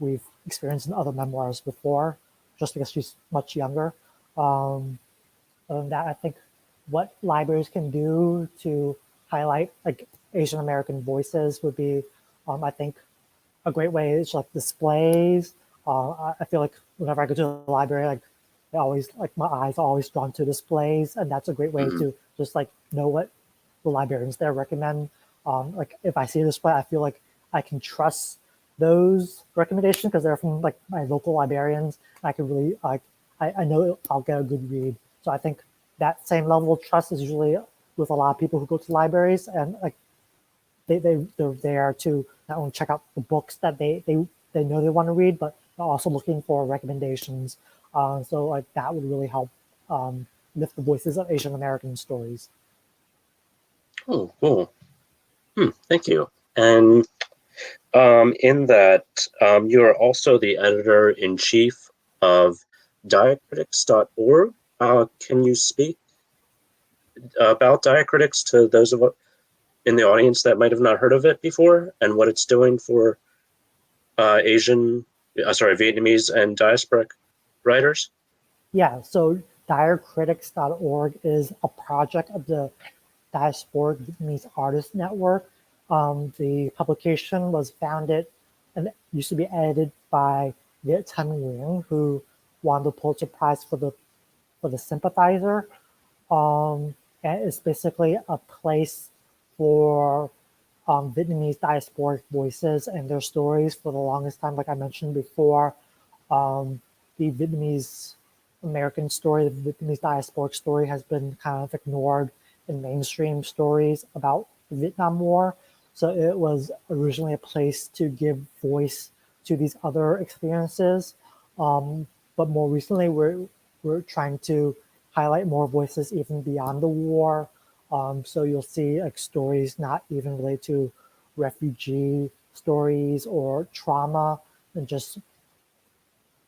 we've experienced in other memoirs before, just because she's much younger. Other than that, I think what libraries can do to highlight like Asian American voices would be, I think, a great way is like displays. I feel like whenever I go to the library, like I always like my eyes are always drawn to displays, and that's a great way to just like know what the librarians there recommend. Like if I see a display, I feel like I can trust those recommendations because they're from like my local librarians. I can really like I know I'll get a good read. So I think that same level of trust is usually with a lot of people who go to libraries, and like they're there to not only check out the books that they know they want to read, but they're also looking for recommendations. So like that would really help lift the voices of Asian American stories. Oh, cool. Thank you. And in that, you are also the editor-in-chief of Diacritics.org. Can you speak about Diacritics to those of in the audience that might have not heard of it before, and what it's doing for Vietnamese and diasporic writers? Yeah, so Diacritics.org is a project of the Diasporic Vietnamese Artist Network. The publication was founded and used to be edited by Viet Nguyen, who won the Pulitzer Prize for the Sympathizer. And it's basically a place for Vietnamese diasporic voices and their stories. For the longest time, like I mentioned before, um, the Vietnamese American story, the Vietnamese diasporic story, has been kind of ignored in mainstream stories about the Vietnam War. So it was originally a place to give voice to these other experiences. Um, but more recently, we're trying to highlight more voices even beyond the war. So you'll see like stories not even related to refugee stories or trauma, and just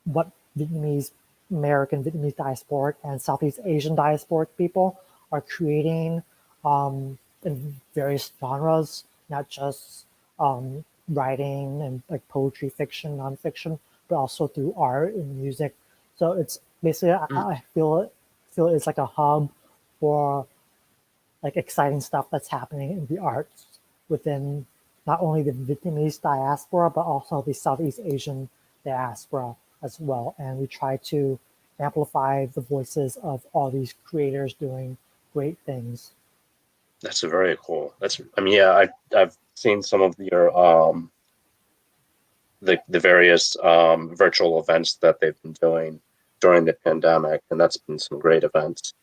what Vietnamese American, Vietnamese diasporic, and Southeast Asian diasporic people are creating in various genres, not just writing and like poetry, fiction, nonfiction, but also through art and music. So it's basically Mm, I feel it's like a hub for like exciting stuff that's happening in the arts within not only the Vietnamese diaspora but also the Southeast Asian diaspora as well. And we try to amplify the voices of all these creators doing great things. that's very cool. That's, I mean, yeah, I've seen some of your the various virtual events that they've been doing during the pandemic, and that's been some great events.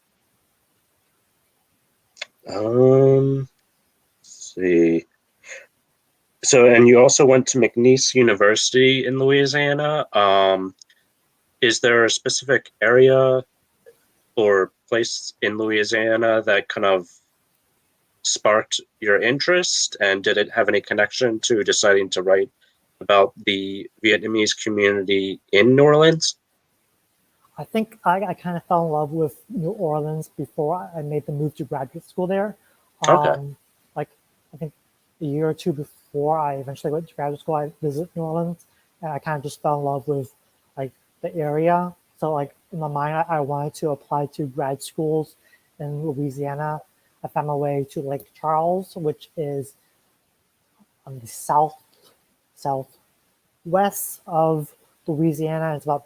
Let's see. So, and you also went to McNeese University in Louisiana. Is there a specific area or place in Louisiana that kind of sparked your interest? And did it have any connection to deciding to write about the Vietnamese community in New Orleans? I think I kind of fell in love with New Orleans before I made the move to graduate school there. Okay. Like I think a year or two before I eventually went to graduate school, I visited New Orleans, and I kind of just fell in love with like the area. So like in my mind, I wanted to apply to grad schools in Louisiana. I found my way to Lake Charles, which is on the southwest of Louisiana. It's about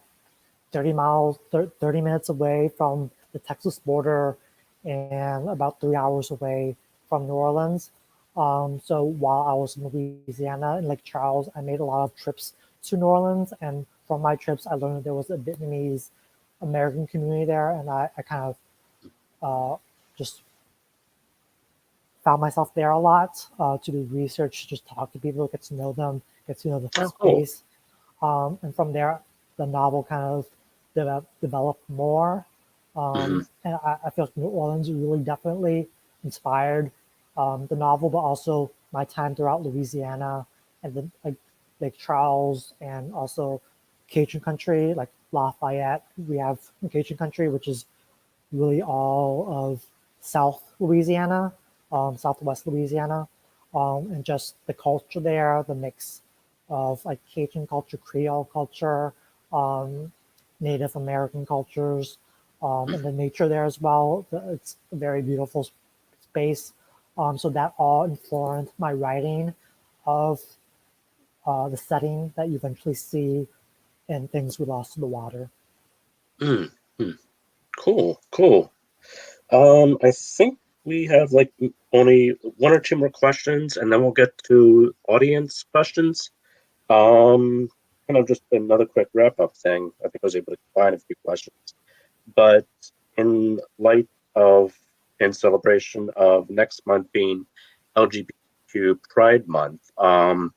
30 miles, 30 minutes away from the Texas border and about 3 hours away from New Orleans. So while I was in Louisiana in Lake Charles, I made a lot of trips to New Orleans. And from my trips, I learned there was a Vietnamese American community there. And I kind of just found myself there a lot to do research, just talk to people, get to know them, get to know the Oh, cool. space. And from there, the novel kind of developed more. Hmm. And I feel like New Orleans really definitely inspired the novel, but also my time throughout Louisiana and the like Lake Charles and also Cajun country, like Lafayette. We have Cajun country, which is really all of South Louisiana, Southwest Louisiana, and just the culture there, the mix of like Cajun culture, Creole culture, um, Native American cultures, and the nature there as well. It's a very beautiful space. So that all informed my writing of the setting that you eventually see in Things We Lost in the Water. Mm, mm. Cool, cool. I think we have like only one or two more questions, and then we'll get to audience questions. Um, Kind of just another quick wrap up thing. I think I was able to combine a few questions, but in light of in celebration of next month being LGBTQ Pride Month, are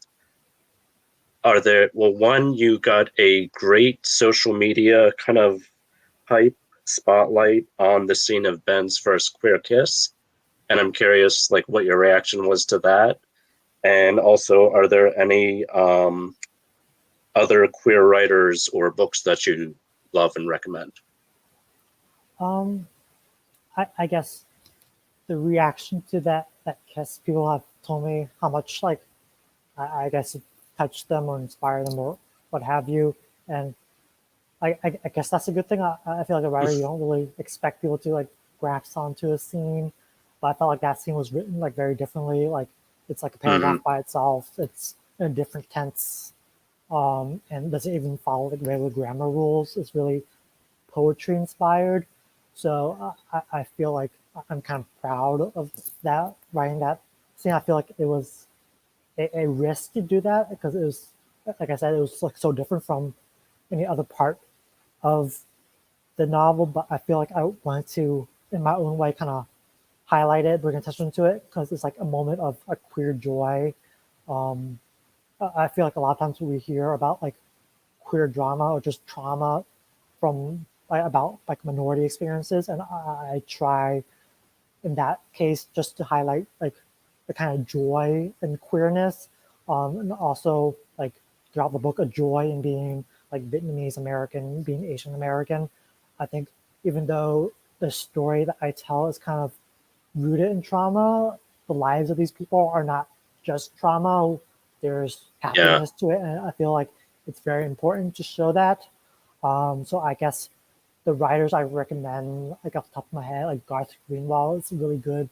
there, well, one, you got a great social media kind of hype spotlight on the scene of Ben's first queer kiss, and I'm curious like what your reaction was to that. And also, are there any other queer writers or books that you love and recommend? Um, I guess the reaction to that kiss, people have told me how much like I guess it touched them or inspired them or what have you. And I guess that's a good thing. I feel like a writer, you don't really expect people to like grasp onto a scene, but I felt like that scene was written like very differently. Like it's like a paragraph Mhm. by itself. It's in a different tense, and doesn't even follow like regular grammar rules. It's really poetry inspired. So I feel like I'm kind of proud of that writing that scene. I feel like it was a risk to do that because it was, like I said, it was like so different from any other part of the novel. But I feel like I wanted to, in my own way, kind of highlight it, bring attention to it because it's like a moment of a queer joy. Um, I feel like a lot of times we hear about like queer drama or just trauma from like, about like minority experiences, and I try in that case just to highlight like the kind of joy and queerness, and also like throughout the book a joy in being like Vietnamese American, being Asian American. I think even though the story that I tell is kind of rooted in trauma, the lives of these people are not just trauma. There's Yeah. happiness to it, and I feel like it's very important to show that. So I guess the writers I recommend, like off the top of my head, like Garth Greenwell is a really good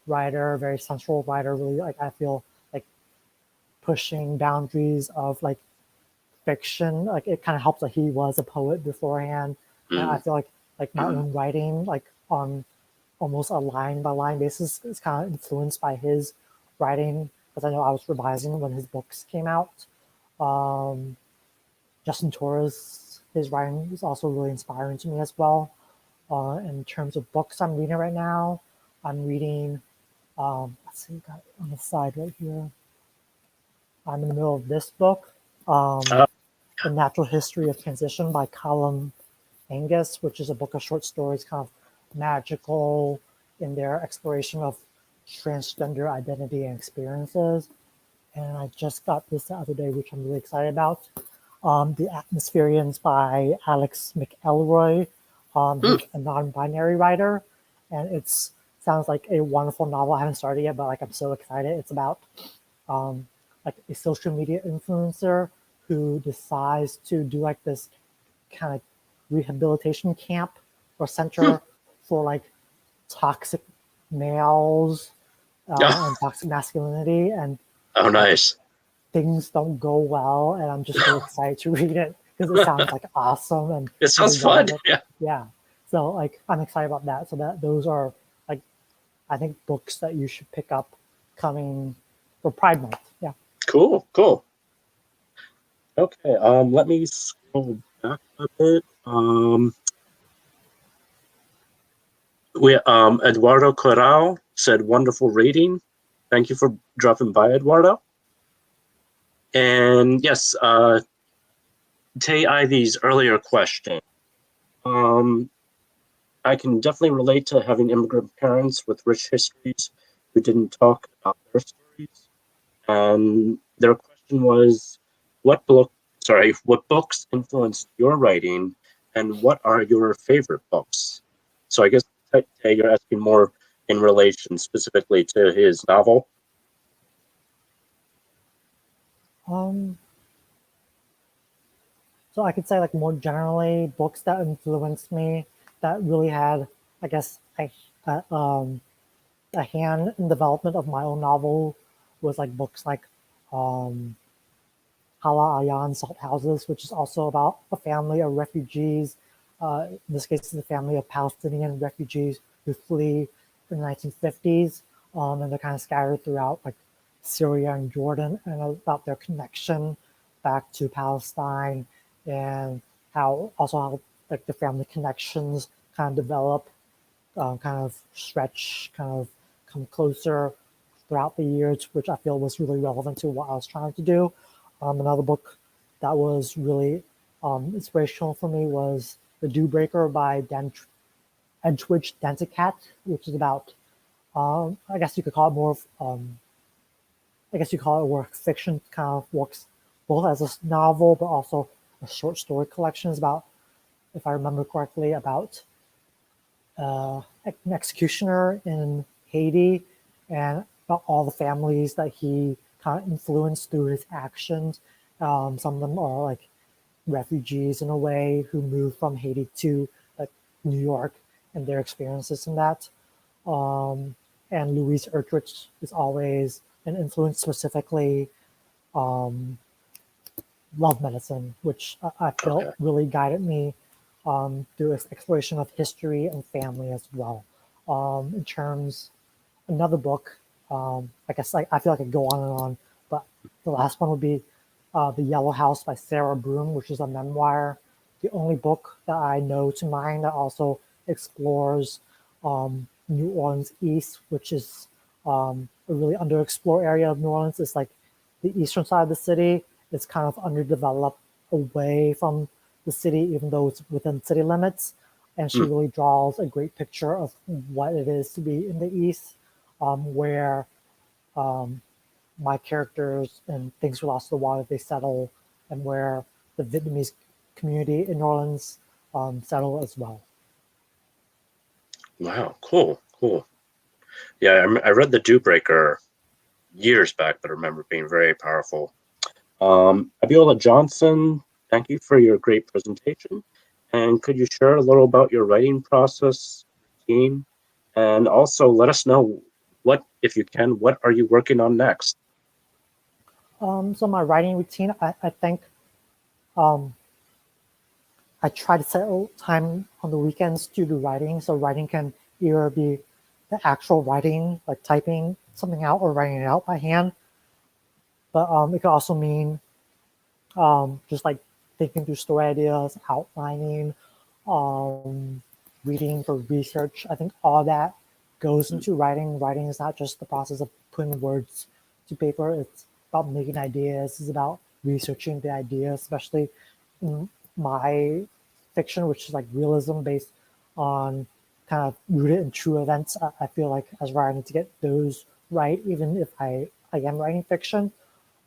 writer, very sensual writer. Really, like I feel like pushing boundaries of like fiction. Like it kind of helps that he was a poet beforehand, and I Mm. feel like my own writing, like on almost a line by line basis, is kind of influenced by his writing because I know I was revising when his books came out. Um, Justin Torres, his writing is also really inspiring to me as well. In terms of books I'm reading right now, I'm reading, let's see, got it on the side right here. I'm in the middle of this book, Uh, The Natural History of Transition by Callum Angus, which is a book of short stories, kind of magical in their exploration of transgender identity and experiences. And I just got this the other day, which I'm really excited about. The Atmospherians by Alex McElroy. mm. He's a non-binary writer, and it's sounds like a wonderful novel. I haven't started yet, but like I'm so excited. It's about um, like a social media influencer who decides to do like this kind of rehabilitation camp or Hmm. center for like toxic males and toxic masculinity, and Oh, like nice. things don't go well, and I'm just really excited to read it because it sounds like awesome and It really sounds fun. relevant. Yeah. Yeah, so like I'm excited about that. So that those are like I think books that you should pick up coming for Pride Month. Yeah. Cool. Cool. Okay. Let me scroll back a bit. We Eduardo Corral said wonderful rating. Thank you for dropping by, Eduardo. And yes, Tay Ivy's earlier question. Um, I can definitely relate to having immigrant parents with rich histories who didn't talk about their stories. And their question was, what books influenced your writing, and what are your favorite books? So I guess Tay, you're asking more in relation specifically to his novel. Um, so I could say like more generally books that influenced me that really had, I guess, a hand in development of my own novel was like books like um, Hala Ayan Salt Houses, which is also about a family of refugees. In this case, it's a family of Palestinian refugees who flee in the 1950s, and they're kind of scattered throughout like Syria and Jordan, and about their connection back to Palestine, and how like the family connections kind of develop, kind of stretch, kind of come closer throughout the years, which I feel was really relevant to what I was trying to do. Another book that was really inspirational for me was The Dew Breaker by Edwidge Danticat, which is about, I guess you could call it more of, I guess you call it work fiction, kind of works both as a novel, but also a short story collection. Is about, if I remember correctly, about an executioner in Haiti and about all the families that he kind of influenced through his actions. Some of them are like refugees in a way who moved from Haiti to like New York and their experiences in that. Um, and Louise Erdrich is always an influence, specifically um, love medicine, which I felt Okay. really guided me through its exploration of history and family as well. In terms, another book, I guess I feel like I could go on and on, but the last one would be The Yellow House by Sarah Broom, which is a memoir. The only book that I know to mind that also explores New Orleans East, which is a really underexplored area of New Orleans. It's like the eastern side of the city. It's kind of underdeveloped away from the city, even though it's within city limits. And she Mm. really draws a great picture of what it is to be in the East, where um, my characters and things were lost to the water, they settle, and where the Vietnamese community in New Orleans settle as well. Wow, cool. Yeah, I read The Dewbreaker years back, but I remember it being very powerful. Abiola Johnson, thank you for your great presentation. And could you share a little about your writing process, routine, and also let us know what, if you can, what are you working on next? So my writing routine, I think um, I try to set time on the weekends to do writing. So writing can either be the actual writing, like typing something out or writing it out by hand, but it could also mean just like thinking through story ideas, outlining, um, reading for research. I think all that goes into writing. Writing is not just the process of putting words to paper. It's about making ideas. It's about researching the idea, especially in my fiction, which is like realism based on kind of rooted in true events. I feel like as a writer, I need to get those right, even if I am writing fiction.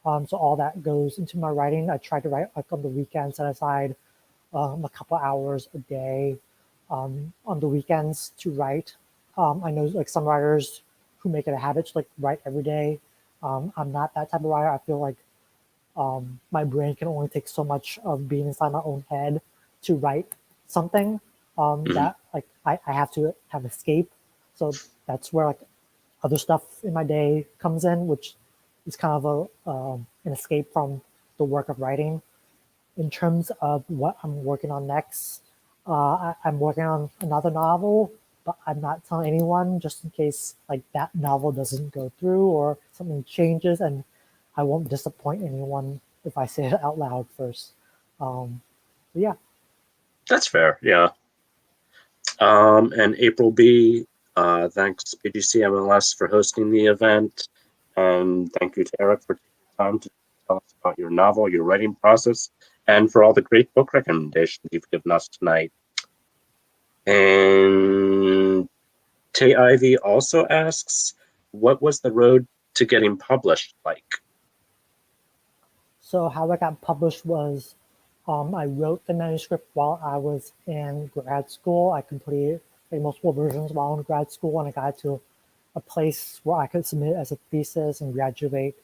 So all that goes into my writing. I try to write like on the weekends, set aside a couple hours a day on the weekends to write. I know like some writers who make it a habit to like write every day. I'm not that type of writer. I feel like my brain can only take so much of being inside my own head to write something Mhm. that like I have to have escape. So that's where like other stuff in my day comes in, which is kind of an escape from the work of writing. In terms of what I'm working on next, I'm working on another novel, but I'm not telling anyone just in case like that novel doesn't go through or something changes, and I won't disappoint anyone if I say it out loud first. Um, but yeah, That's fair, yeah. And April B, thanks BGC MLS for hosting the event. And thank you to Eric for taking time to tell us about your novel, your writing process, and for all the great book recommendations you've given us tonight. And Tay Ivy also asks, what was the road to getting published like? so how I got published was I wrote the manuscript while I was in grad school. I completed like multiple versions while in grad school, and I got to a place where I could submit it as a thesis and graduate.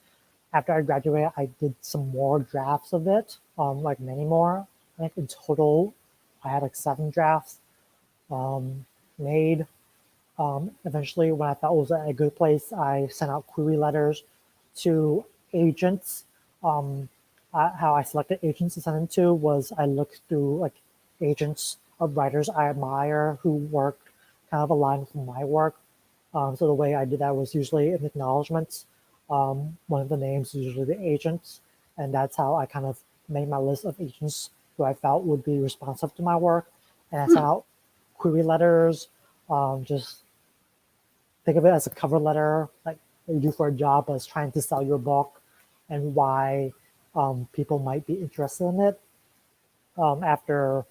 After I graduated, I did some more drafts of it, like many more. I think in total, I had like 7 drafts made. Eventually, when I thought it was at a good place, I sent out query letters to agents. Um, how I selected agents to send them to was I looked through like agents of writers I admire who worked kind of aligned with my work. So the way I did that was usually in acknowledgments. One of the names is usually the agents, and that's how I kind of made my list of agents who I felt would be responsive to my work. And I sent out query letters, just think of it as a cover letter, like you do for a job, but it's trying to sell your book and why people might be interested in it. After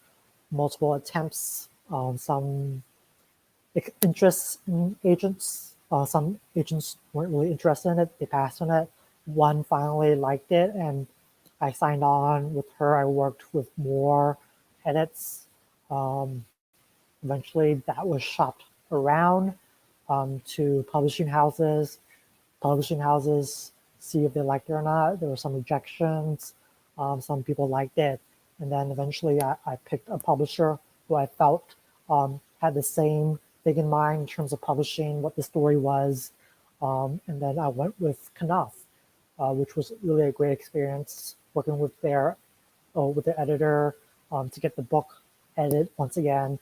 multiple attempts, some interests in agents, some agents weren't really interested in it. They passed on it. One finally liked it, and I signed on with her. I worked with more edits. Um, Eventually, that was shopped around to publishing houses. Publishing houses see if they liked it or not. There were some rejections. Some people liked it. And then eventually I picked a publisher who I felt had the same thing in mind in terms of publishing, what the story was. And then I went with Knopf, which was really a great experience working with their editor to get the book edited once again.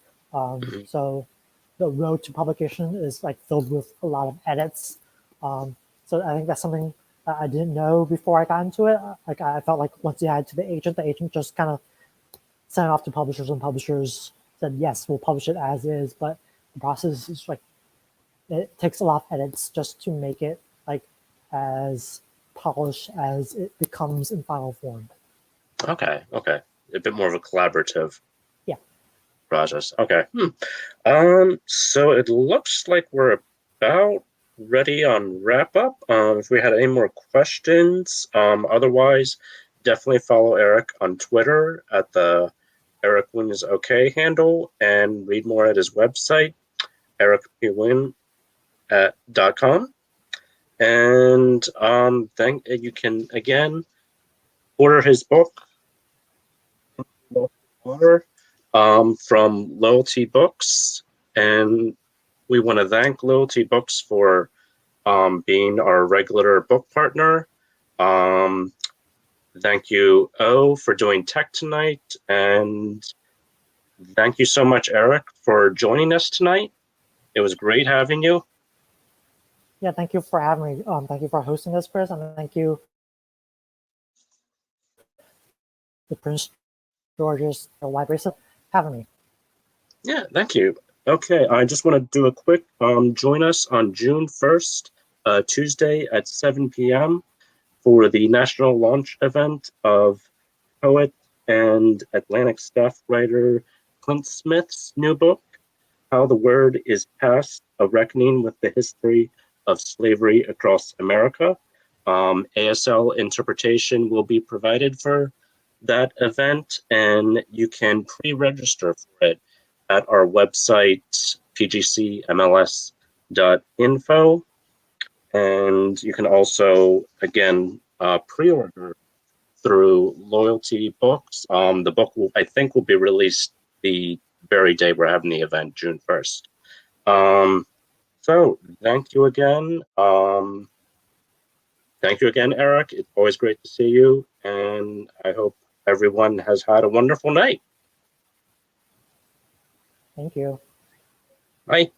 So the road to publication is like filled with a lot of edits. So I think that's something that I didn't know before I got into it. Like I felt like once you had to the agent just kind of sent it off to publishers, and publishers said yes, we'll publish it as is. But the process is like it takes a lot of edits just to make it like as polished as it becomes in final form. Okay. A bit more of a collaborative process. Okay. So it looks like we're about ready on wrap up. If we had any more questions, otherwise, definitely follow Eric on Twitter at the Eric Nguyen is okay handle and read more at his website, ericpwin.com. And you can again order his book from Loyalty Books, and we want to thank Loyalty Books for being our regular book partner. Thank you, O, for doing tech tonight, and thank you so much, Eric, for joining us tonight. It was great having you. Yeah, thank you for having me. Thank you for hosting this, Chris, and thank you, the Prince George's Library, for having me. Yeah, thank you. Okay, I just want to do a quick join us on June 1st, Tuesday at 7 p.m. for the national launch event of poet and Atlantic staff writer Clint Smith's new book, How the Word is Passed, A Reckoning with the History of Slavery Across America. ASL interpretation will be provided for that event, and you can pre-register for it at our website, pgcmls.info. And you can also, again, pre-order through Loyalty Books. The book, I think, will be released the very day we're having the event, June 1st. So thank you again. Thank you again, Eric. It's always great to see you, and I hope everyone has had a wonderful night. Thank you. Bye.